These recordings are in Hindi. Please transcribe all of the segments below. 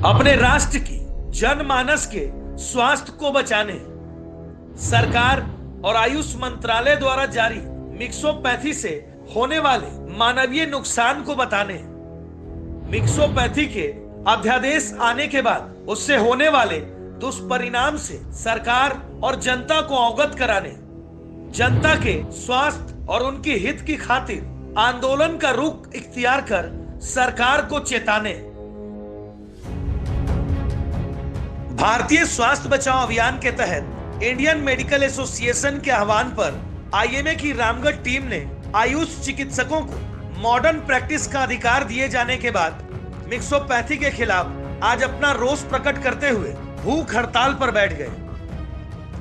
अपने राष्ट्र की जनमानस के स्वास्थ्य को बचाने सरकार और आयुष मंत्रालय द्वारा जारी मिक्सोपैथी से होने वाले मानवीय नुकसान को बताने, मिक्सोपैथी के अध्यादेश आने के बाद उससे होने वाले दुष्परिणाम से सरकार और जनता को अवगत कराने, जनता के स्वास्थ्य और उनके हित की खातिर आंदोलन का रुख इख्तियार कर सरकार को चेताने। भारतीय स्वास्थ्य बचाओ अभियान के तहत इंडियन मेडिकल एसोसिएशन के आह्वान पर आईएमए की रामगढ़ टीम ने आयुष चिकित्सकों को मॉडर्न प्रैक्टिस का अधिकार दिए जाने के बाद मिक्सोपैथी के खिलाफ आज अपना रोष प्रकट करते हुए भूख हड़ताल पर बैठ गए।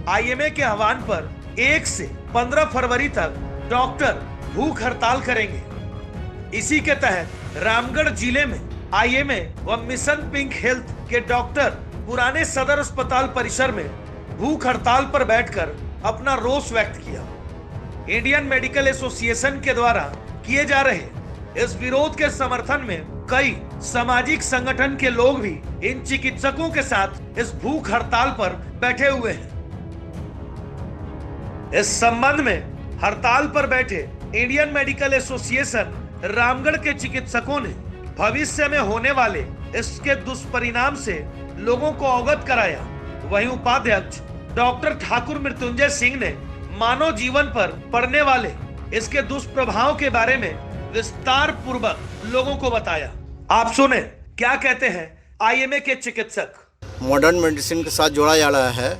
आईएमए के आह्वान पर 1 से 15 फरवरी तक डॉक्टर भूख हड़ताल करेंगे। इसी के तहत रामगढ़ जिले में आईएमए व मिशन पिंक हेल्थ के डॉक्टर पुराने सदर अस्पताल परिसर में भूख हड़ताल पर बैठकर अपना रोष व्यक्त किया। इंडियन मेडिकल एसोसिएशन के द्वारा किए जा रहे इस विरोध के समर्थन में कई सामाजिक संगठन के लोग भी इन चिकित्सकों के साथ इस भूख हड़ताल पर बैठे हुए हैं। इस संबंध में हड़ताल पर बैठे इंडियन मेडिकल एसोसिएशन रामगढ़ के चिकित्सकों ने भविष्य में होने वाले इसके दुष्परिणाम से लोगों को अवगत कराया। वहीं उपाध्यक्ष डॉक्टर ठाकुर मृत्युंजय सिंह ने मानव जीवन पर पड़ने वाले इसके दुष्प्रभाव के बारे में विस्तार पूर्वक लोगों को बताया। आप सुने क्या कहते हैं आईएमए के चिकित्सक। मॉडर्न मेडिसिन के साथ जोड़ा जा रहा है,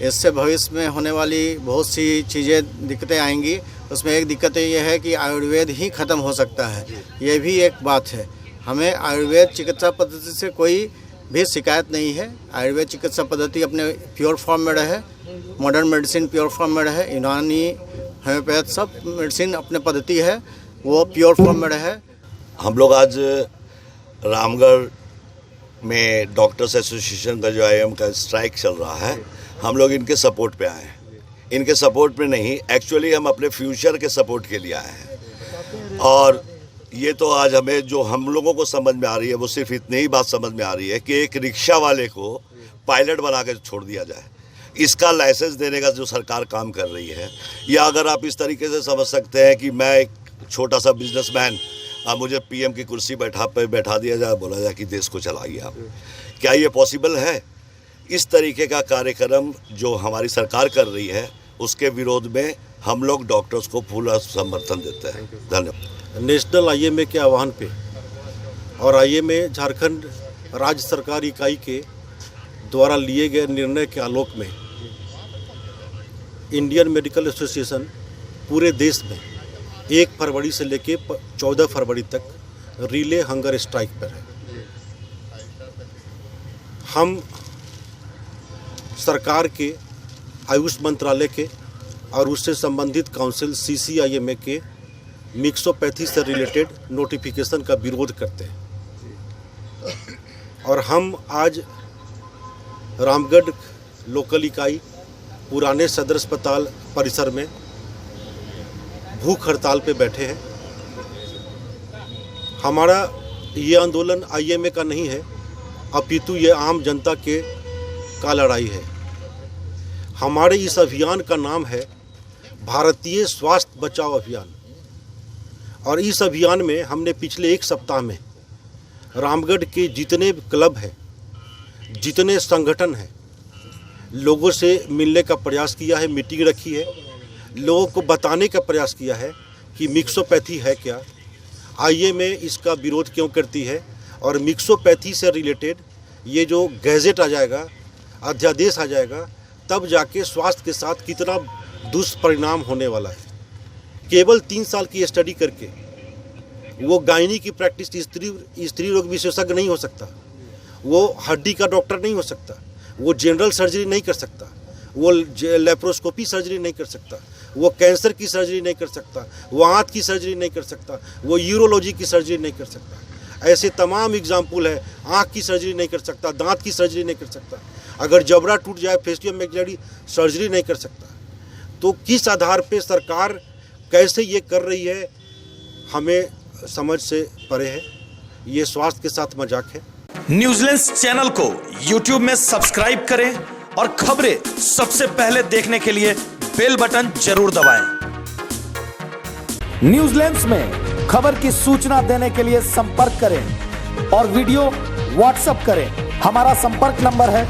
इससे भविष्य में होने वाली बहुत सी चीज़ें दिक्कतें आएंगी। उसमें एक दिक्कत ये है कि आयुर्वेद ही ख़त्म हो सकता है, ये भी एक बात है। हमें आयुर्वेद चिकित्सा पद्धति से कोई भी शिकायत नहीं है। आयुर्वेद चिकित्सा पद्धति अपने प्योर फॉर्म में रहे, मॉडर्न मेडिसिन प्योर फॉर्म में रहे, यूनानी होम्योपैथ सब मेडिसिन अपने पद्धति है वो प्योर फॉर्म में रहे। हम लोग आज रामगढ़ में डॉक्टर्स एसोसिएशन का जो आईएम का स्ट्राइक चल रहा है, हम लोग इनके सपोर्ट पे आए हैं। इनके सपोर्ट पे नहीं, एक्चुअली हम अपने फ्यूचर के सपोर्ट के लिए आए हैं। और ये तो आज हमें जो हम लोगों को समझ में आ रही है वो सिर्फ इतनी ही बात समझ में आ रही है कि एक रिक्शा वाले को पायलट बना के छोड़ दिया जाए। इसका लाइसेंस देने का जो सरकार काम कर रही है, या अगर आप इस तरीके से समझ सकते हैं कि मैं एक छोटा सा बिजनेसमैन, अब मुझे पीएम की कुर्सी बैठा दिया जाए, बोला जाए कि देश को चलाइए आप, क्या ये पॉसिबल है? इस तरीके का कार्यक्रम जो हमारी सरकार कर रही है उसके विरोध में हम लोग डॉक्टर्स को पूरा समर्थन देते हैं। धन्यवाद। नेशनल आईएमए के आह्वान पे और आईएमए झारखंड राज्य सरकार इकाई के द्वारा लिए गए निर्णय के आलोक में इंडियन मेडिकल एसोसिएशन पूरे देश में 1 फरवरी से लेकर 14 फरवरी तक रिले हंगर स्ट्राइक पर है। हम सरकार के आयुष मंत्रालय के और उससे संबंधित काउंसिल CCIMA के मिक्सोपैथी से रिलेटेड नोटिफिकेशन का विरोध करते हैं। और हम आज रामगढ़ लोकल इकाई पुराने सदर अस्पताल परिसर में भूख हड़ताल पे बैठे हैं। हमारा ये आंदोलन आईएमए का नहीं है, अपितु ये आम जनता का लड़ाई है। हमारे इस अभियान का नाम है भारतीय स्वास्थ्य बचाओ अभियान। और इस अभियान में हमने पिछले 1 सप्ताह में रामगढ़ के जितने क्लब हैं, जितने संगठन हैं, लोगों से मिलने का प्रयास किया है, मीटिंग रखी है, लोगों को बताने का प्रयास किया है कि मिक्सोपैथी है क्या, आईएमए इसका विरोध क्यों करती है, और मिक्सोपैथी से रिलेटेड ये जो गैजेट आ जाएगा, अध्यादेश आ जाएगा, तब जाके स्वास्थ्य के साथ कितना दुष्परिणाम होने वाला है। केवल 3 साल की स्टडी करके वो गायनी की प्रैक्टिस स्त्री रोग विशेषज्ञ नहीं हो सकता, वो हड्डी का डॉक्टर नहीं हो सकता, वो जनरल सर्जरी नहीं कर सकता, वो लेप्रोस्कोपी सर्जरी नहीं कर सकता, वो कैंसर की सर्जरी नहीं कर सकता, वो आंत की सर्जरी नहीं कर सकता, वो यूरोलॉजी की सर्जरी नहीं कर सकता। ऐसे तमाम एग्जाम्पल है। आँख की सर्जरी नहीं कर सकता, दांत की सर्जरी नहीं कर सकता, अगर जबड़ा टूट जाए फेसियल मैग्नेटी सर्जरी नहीं कर सकता। तो किस आधार पे सरकार कैसे ये कर रही है, हमें समझ से परे है। ये स्वास्थ्य के साथ मजाक है। न्यूजीलैंड चैनल को YouTube में सब्सक्राइब करें और खबरें सबसे पहले देखने के लिए बेल बटन जरूर दबाएं। न्यूजीलैंड में खबर की सूचना देने के लिए संपर्क करें और वीडियो व्हाट्सएप करें। हमारा संपर्क नंबर है